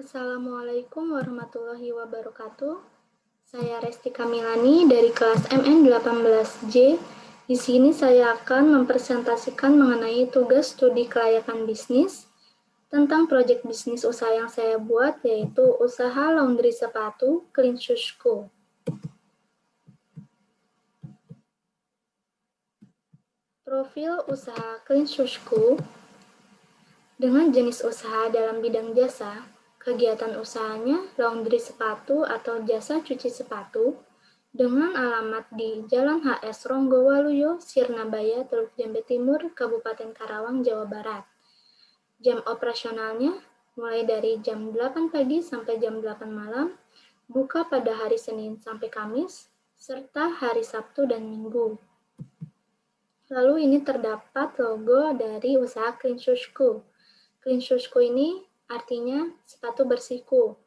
Assalamualaikum warahmatullahi wabarakatuh. Saya Resti Kamilani dari kelas MN 18J. Di sini saya akan mempresentasikan mengenai tugas studi kelayakan bisnis tentang proyek bisnis usaha yang saya buat, yaitu usaha laundry sepatu Clean Shoes Co. Profil usaha Clean Shoes Co. Dengan jenis usaha dalam bidang jasa, kegiatan usahanya laundry sepatu atau jasa cuci sepatu dengan alamat di Jalan HS Ronggowaluyo, Sirnabaya, Teluk Jambe Timur, Kabupaten Karawang, Jawa Barat. Jam operasionalnya mulai dari jam 8 pagi sampai jam 8 malam, buka pada hari Senin sampai Kamis, serta hari Sabtu dan Minggu. Lalu ini terdapat logo dari usaha Clean Shoes Co. Clean Shoes Co ini artinya sepatu bersihku.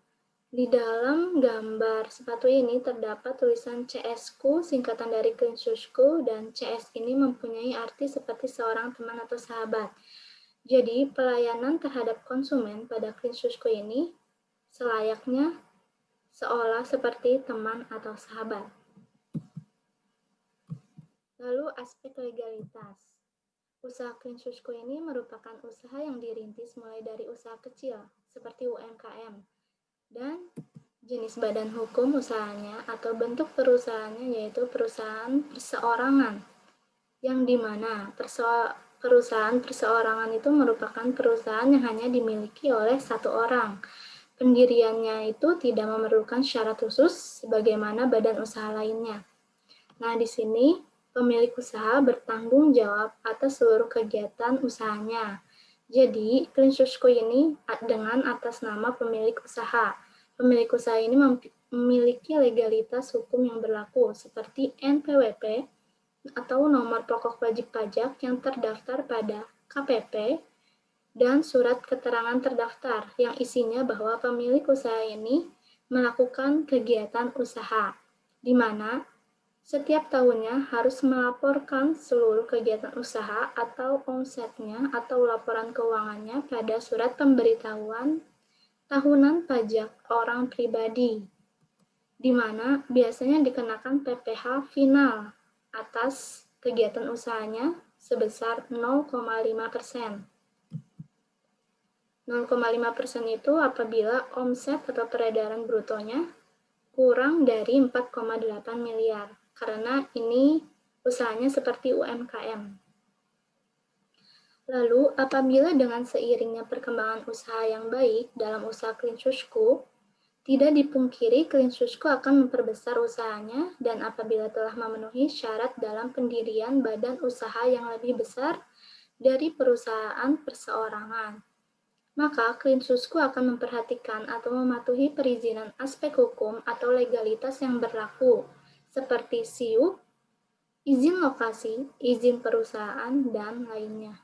Di dalam gambar sepatu ini terdapat tulisan CS Co, singkatan dari Clean Shoes Co, dan CS ini mempunyai arti seperti seorang teman atau sahabat. Jadi, pelayanan terhadap konsumen pada Clean Shoes Co ini selayaknya seolah seperti teman atau sahabat. Lalu aspek legalitas. Usaha Clean Shoes Co ini merupakan usaha yang dirintis mulai dari usaha kecil, seperti UMKM, dan jenis badan hukum usahanya atau bentuk perusahaannya yaitu perusahaan perseorangan, yang dimana perusahaan perseorangan itu merupakan perusahaan yang hanya dimiliki oleh satu orang. Pendiriannya itu tidak memerlukan syarat khusus sebagaimana badan usaha lainnya. Nah, di sini pemilik usaha bertanggung jawab atas seluruh kegiatan usahanya. Jadi, Clean Shoes Co ini dengan atas nama pemilik usaha. Pemilik usaha ini memiliki legalitas hukum yang berlaku seperti NPWP atau nomor pokok wajib pajak yang terdaftar pada KPP dan surat keterangan terdaftar yang isinya bahwa pemilik usaha ini melakukan kegiatan usaha, di mana setiap tahunnya harus melaporkan seluruh kegiatan usaha atau omsetnya atau laporan keuangannya pada surat pemberitahuan tahunan pajak orang pribadi, di mana biasanya dikenakan PPh final atas kegiatan usahanya sebesar 0,5%. 0,5% itu apabila omset atau peredaran brutonya kurang dari 4,8 miliar, karena ini usahanya seperti UMKM. Lalu, apabila dengan seiringnya perkembangan usaha yang baik dalam usaha Clean Shoes Co, tidak dipungkiri Clean Shoes Co akan memperbesar usahanya, dan apabila telah memenuhi syarat dalam pendirian badan usaha yang lebih besar dari perusahaan perseorangan, maka Clean Shoes Co akan memperhatikan atau mematuhi perizinan aspek hukum atau legalitas yang berlaku, seperti SIUP, izin lokasi, izin perusahaan, dan lainnya.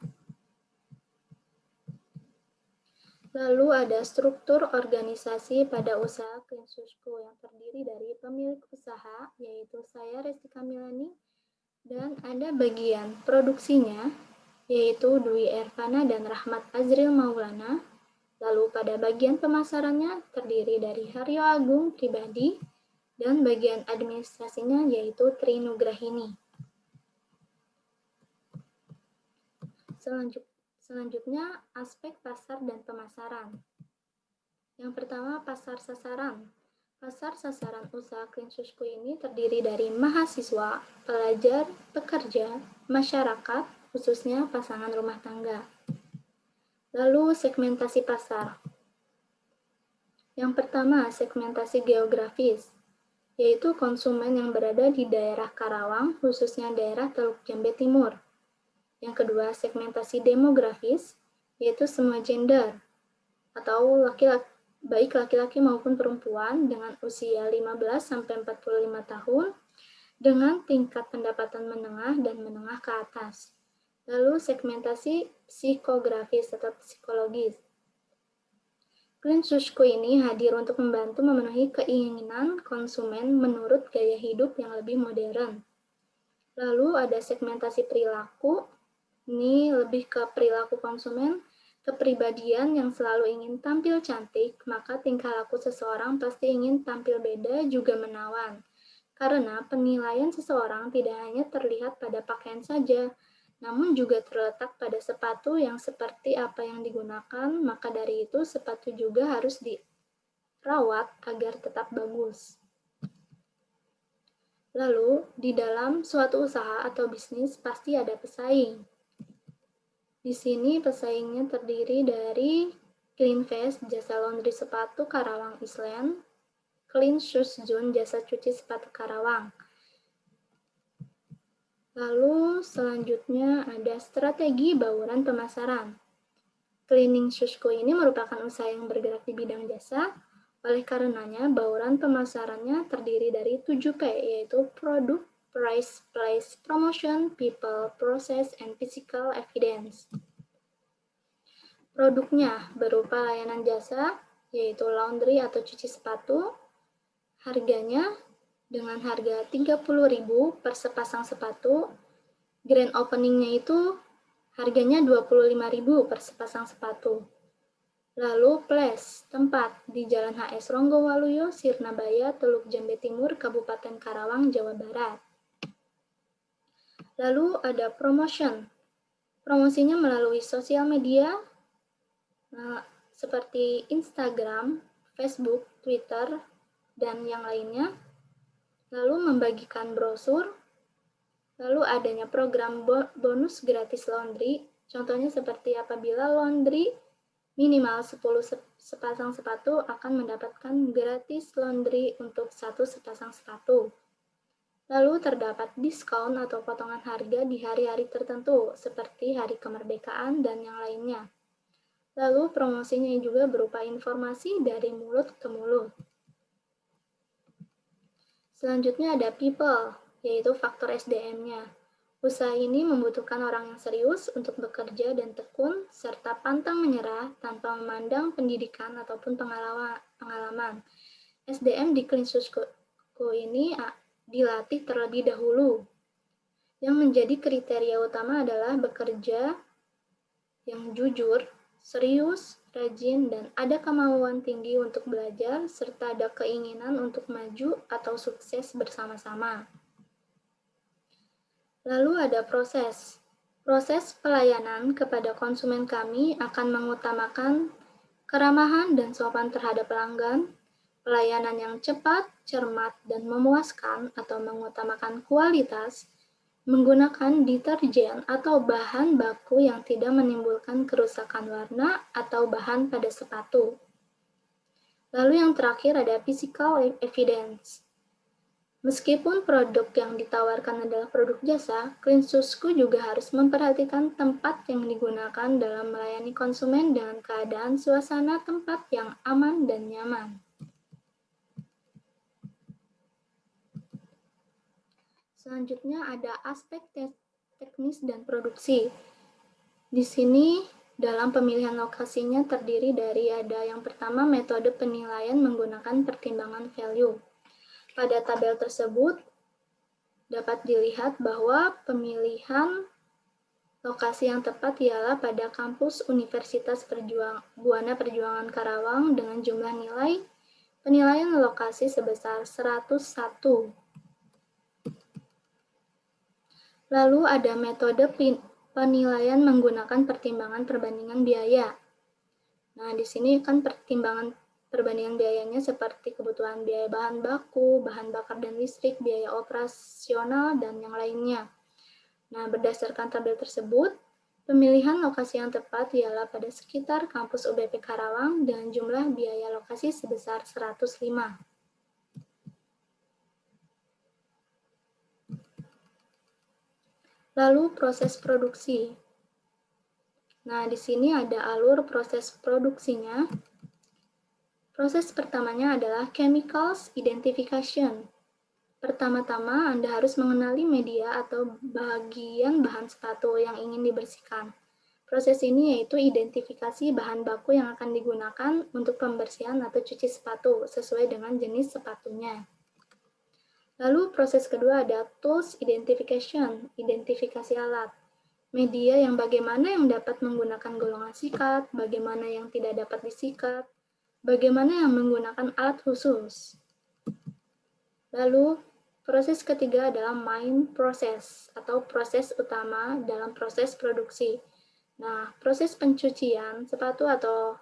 Lalu ada struktur organisasi pada usaha Clean Shoes Co yang terdiri dari pemilik usaha, yaitu saya Resti Kamilani, dan ada bagian produksinya, yaitu Dwi Ervana dan Rahmat Azril Maulana. Lalu pada bagian pemasarannya terdiri dari Haryo Agung pribadi, dan bagian administrasinya yaitu Tri Nugrahini. Selanjutnya, aspek pasar dan pemasaran. Yang pertama, pasar sasaran. Pasar sasaran usaha Clean Shoes Co ini terdiri dari mahasiswa, pelajar, pekerja, masyarakat, khususnya pasangan rumah tangga. Lalu, segmentasi pasar. Yang pertama, segmentasi geografis, yaitu konsumen yang berada di daerah Karawang, khususnya daerah Teluk Jambe Timur. Yang kedua, segmentasi demografis, yaitu semua gender, atau baik laki-laki maupun perempuan dengan usia 15-45 tahun, dengan tingkat pendapatan menengah dan menengah ke atas. Lalu segmentasi psikografis atau psikologis. Clean Shoes Co ini hadir untuk membantu memenuhi keinginan konsumen menurut gaya hidup yang lebih modern. Lalu ada segmentasi perilaku, ini lebih ke perilaku konsumen, kepribadian yang selalu ingin tampil cantik, maka tingkah laku seseorang pasti ingin tampil beda juga menawan. Karena penilaian seseorang tidak hanya terlihat pada pakaian saja, namun juga terletak pada sepatu yang seperti apa yang digunakan, maka dari itu sepatu juga harus dirawat agar tetap bagus. Lalu, di dalam suatu usaha atau bisnis pasti ada pesaing. Di sini pesaingnya terdiri dari Cleanfast, jasa laundry sepatu Karawang Island, Clean Shoes Zone, jasa cuci sepatu Karawang. Lalu selanjutnya ada strategi bauran pemasaran. Cleaning Shoes Co ini merupakan usaha yang bergerak di bidang jasa, oleh karenanya bauran pemasarannya terdiri dari 7P, yaitu Product, Price, Place, Promotion, People, Process, and Physical Evidence. Produknya berupa layanan jasa, yaitu laundry atau cuci sepatu. Harganya dengan harga 30.000 per sepasang sepatu. Grand openingnya itu harganya 25.000 per sepasang sepatu. Lalu place, tempat di Jalan HS Ronggowaluyo, Sirnabaya, Teluk Jambe Timur, Kabupaten Karawang, Jawa Barat. Lalu ada promotion. Promosinya melalui sosial media, seperti Instagram, Facebook, Twitter, dan yang lainnya. Lalu membagikan brosur. Lalu adanya program bonus gratis laundry. Contohnya seperti apabila laundry minimal 10 sepasang sepatu akan mendapatkan gratis laundry untuk 1 sepasang sepatu. Lalu terdapat diskon atau potongan harga di hari-hari tertentu seperti hari kemerdekaan dan yang lainnya. Lalu promosinya juga berupa informasi dari mulut ke mulut. Selanjutnya ada people, yaitu faktor SDM-nya. Usaha ini membutuhkan orang yang serius untuk bekerja dan tekun, serta pantang menyerah tanpa memandang pendidikan ataupun pengalaman. SDM di Clean Shoes Co ini dilatih terlebih dahulu. Yang menjadi kriteria utama adalah bekerja yang jujur, serius, rajin, dan ada kemauan tinggi untuk belajar, serta ada keinginan untuk maju atau sukses bersama-sama. Lalu ada proses. Proses pelayanan kepada konsumen kami akan mengutamakan keramahan dan sopan terhadap pelanggan, pelayanan yang cepat, cermat, dan memuaskan atau mengutamakan kualitas, menggunakan deterjen atau bahan baku yang tidak menimbulkan kerusakan warna atau bahan pada sepatu. Lalu yang terakhir ada physical evidence. Meskipun produk yang ditawarkan adalah produk jasa, Clean Shoes Co juga harus memperhatikan tempat yang digunakan dalam melayani konsumen dengan keadaan suasana tempat yang aman dan nyaman. Selanjutnya ada aspek teknis dan produksi. Di sini dalam pemilihan lokasinya terdiri dari ada yang pertama metode penilaian menggunakan pertimbangan value. Pada tabel tersebut dapat dilihat bahwa pemilihan lokasi yang tepat ialah pada kampus Universitas Buana Perjuangan Karawang dengan jumlah nilai penilaian lokasi sebesar 101. Lalu ada metode penilaian menggunakan pertimbangan perbandingan biaya. Nah, di sini kan pertimbangan perbandingan biayanya seperti kebutuhan biaya bahan baku, bahan bakar dan listrik, biaya operasional, dan yang lainnya. Nah, berdasarkan tabel tersebut, pemilihan lokasi yang tepat ialah pada sekitar kampus UBP Karawang dengan jumlah biaya lokasi sebesar 105. Lalu proses produksi. Nah, di sini ada alur proses produksinya. Proses pertamanya adalah chemicals identification. Pertama-tama, Anda harus mengenali media atau bagian bahan sepatu yang ingin dibersihkan. Proses ini yaitu identifikasi bahan baku yang akan digunakan untuk pembersihan atau cuci sepatu sesuai dengan jenis sepatunya. Lalu proses kedua ada tools identification, identifikasi alat. media yang bagaimana yang dapat menggunakan golongan sikat, bagaimana yang tidak dapat disikat, bagaimana yang menggunakan alat khusus. Lalu, proses ketiga adalah main proses atau proses utama dalam proses produksi. Nah, proses pencucian sepatu atau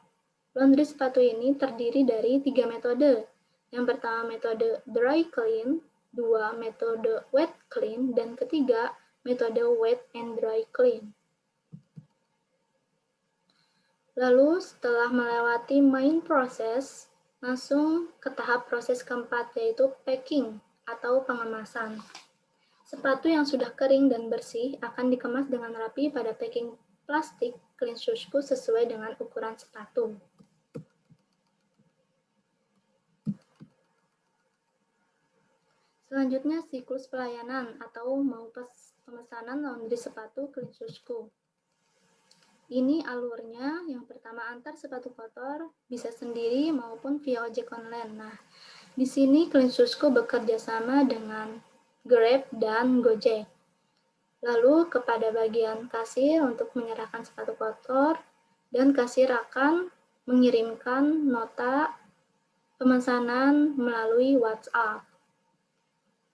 laundry sepatu ini terdiri dari 3 metode. Yang pertama metode dry clean, 2 metode wet clean, dan ketiga metode wet and dry clean. Lalu setelah melewati main proses, langsung ke tahap proses keempat, yaitu packing atau pengemasan. Sepatu yang sudah kering dan bersih akan dikemas dengan rapi pada packing plastik clean shoe sesuai dengan ukuran sepatu. Selanjutnya, siklus pelayanan atau pemesanan laundry sepatu clean shoe. Ini alurnya, yang pertama antar sepatu kotor, bisa sendiri maupun via ojek online. Nah, di sini clean shoe bekerja sama dengan Grab dan Gojek. Lalu kepada bagian kasir untuk menyerahkan sepatu kotor, dan kasir akan mengirimkan nota pemesanan melalui WhatsApp.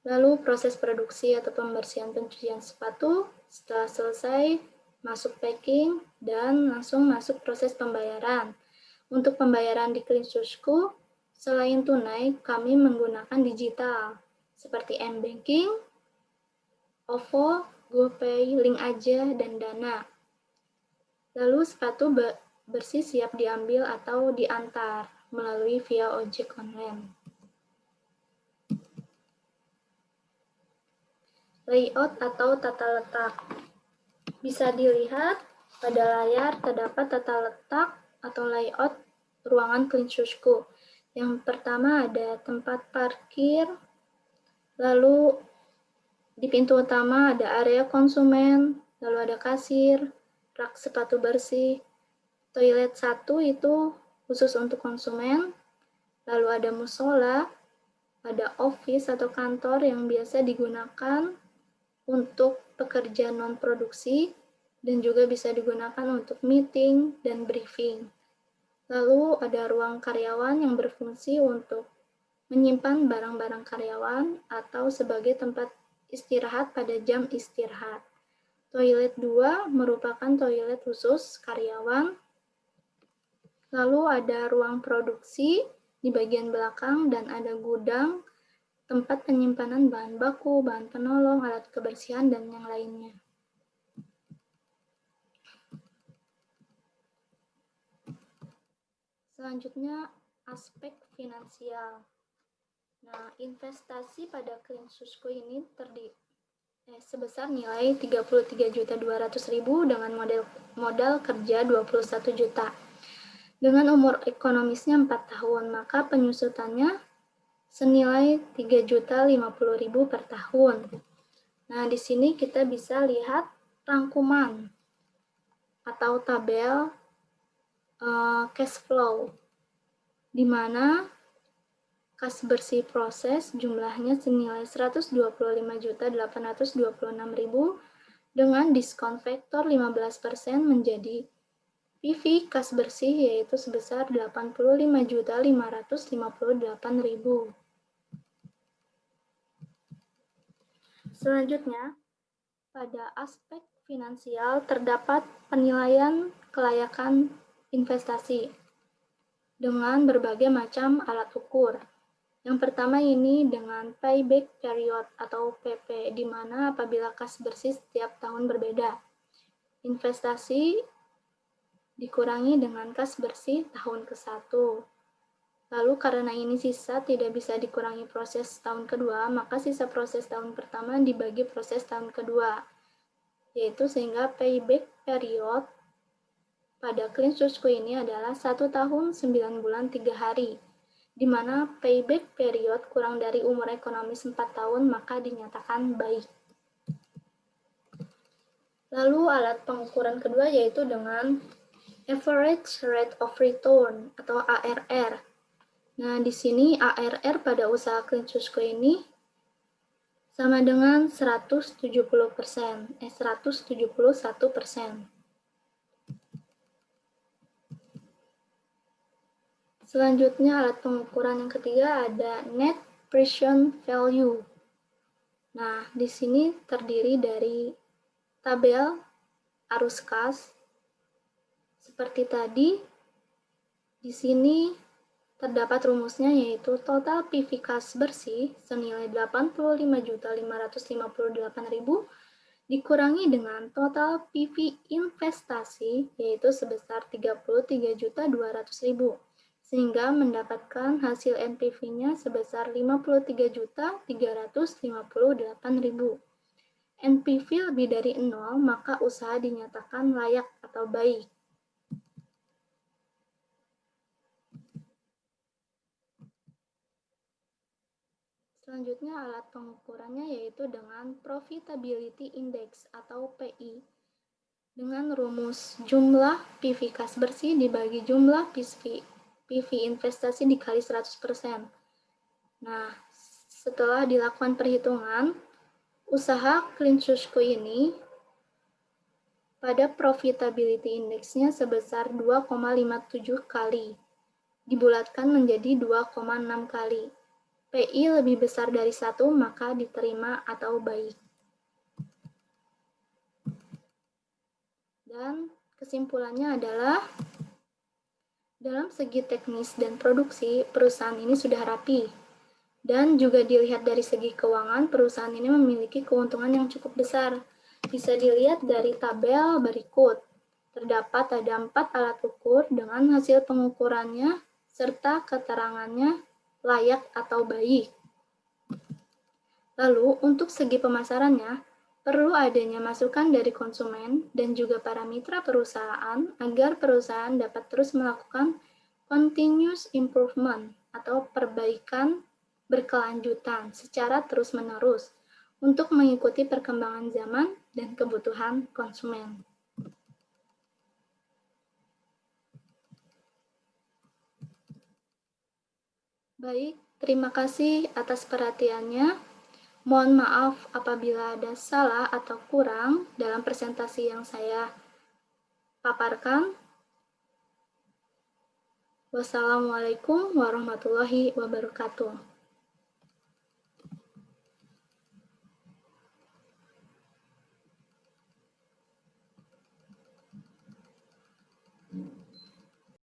Lalu proses produksi atau pembersihan pencucian sepatu, setelah selesai masuk packing dan langsung masuk proses pembayaran. Untuk pembayaran di Clean Shoe, selain tunai, kami menggunakan digital seperti M-Banking, OVO, GoPay, Link Aja, dan Dana. Lalu sepatu bersih siap diambil atau diantar melalui via ojek online. Layout atau tata letak. Bisa dilihat pada layar terdapat tata letak atau layout ruangan Clean Shoe. Yang pertama ada tempat parkir, lalu di pintu utama ada area konsumen, lalu ada kasir, rak sepatu bersih. Toilet 1 itu khusus untuk konsumen, lalu ada musola, ada office atau kantor yang biasa digunakan untuk pekerja non-produksi dan juga bisa digunakan untuk meeting dan briefing. Lalu ada ruang karyawan yang berfungsi untuk menyimpan barang-barang karyawan atau sebagai tempat istirahat pada jam istirahat. Toilet 2 merupakan toilet khusus karyawan. Lalu ada ruang produksi di bagian belakang dan ada gudang, tempat penyimpanan bahan baku, bahan penolong, alat kebersihan, dan yang lainnya. Selanjutnya, aspek finansial. Nah, investasi pada Clean Shoe ini sebesar nilai 33.200.000 dengan modal kerja 21 juta. Dengan umur ekonomisnya 4 tahun, maka penyusutannya senilai 3.050.000 per tahun. Nah, di sini kita bisa lihat rangkuman atau tabel cash flow, di mana kas bersih proses jumlahnya senilai 125.826.000 dengan diskon faktor 15% menjadi PV kas bersih yaitu sebesar 85.558.000. Selanjutnya, pada aspek finansial terdapat penilaian kelayakan investasi dengan berbagai macam alat ukur. Yang pertama ini dengan payback period atau PP, di mana apabila kas bersih setiap tahun berbeda. Investasi dikurangi dengan kas bersih tahun ke-1. Lalu karena ini sisa tidak bisa dikurangi proses tahun kedua, maka sisa proses tahun pertama dibagi proses tahun kedua, yaitu sehingga payback period pada Clean Shoe ini adalah 1 tahun 9 bulan 3 hari, di mana payback period kurang dari umur ekonomis 4 tahun maka dinyatakan baik. Lalu alat pengukuran kedua yaitu dengan Average Rate of Return atau ARR. Nah, di sini ARR pada usaha Clean Shoe ini sama dengan 171%. Selanjutnya, alat pengukuran yang ketiga ada net present value. Nah, di sini terdiri dari tabel arus kas. Seperti tadi, di sini terdapat rumusnya, yaitu total PV kas bersih senilai 85.558.000 dikurangi dengan total PV investasi, yaitu sebesar 33.200.000, sehingga mendapatkan hasil NPV-nya sebesar 53.358.000. NPV lebih dari 0, maka usaha dinyatakan layak atau baik. Selanjutnya, alat pengukurannya yaitu dengan Profitability Index atau PI, dengan rumus jumlah PV kas bersih dibagi jumlah PV investasi dikali 100%. Nah, setelah dilakukan perhitungan, usaha Clean Shushu ini pada Profitability Index-nya sebesar 2,57 kali, dibulatkan menjadi 2,6 kali. PI lebih besar dari 1, maka diterima atau baik. Dan kesimpulannya adalah, dalam segi teknis dan produksi, perusahaan ini sudah rapi. Dan juga dilihat dari segi keuangan, perusahaan ini memiliki keuntungan yang cukup besar. Bisa dilihat dari tabel berikut. Terdapat ada 4 alat ukur dengan hasil pengukurannya serta keterangannya layak atau baik. Lalu, untuk segi pemasarannya, perlu adanya masukan dari konsumen dan juga para mitra perusahaan agar perusahaan dapat terus melakukan continuous improvement atau perbaikan berkelanjutan secara terus-menerus untuk mengikuti perkembangan zaman dan kebutuhan konsumen. Baik, terima kasih atas perhatiannya. Mohon maaf apabila ada salah atau kurang dalam presentasi yang saya paparkan. Wassalamualaikum warahmatullahi wabarakatuh.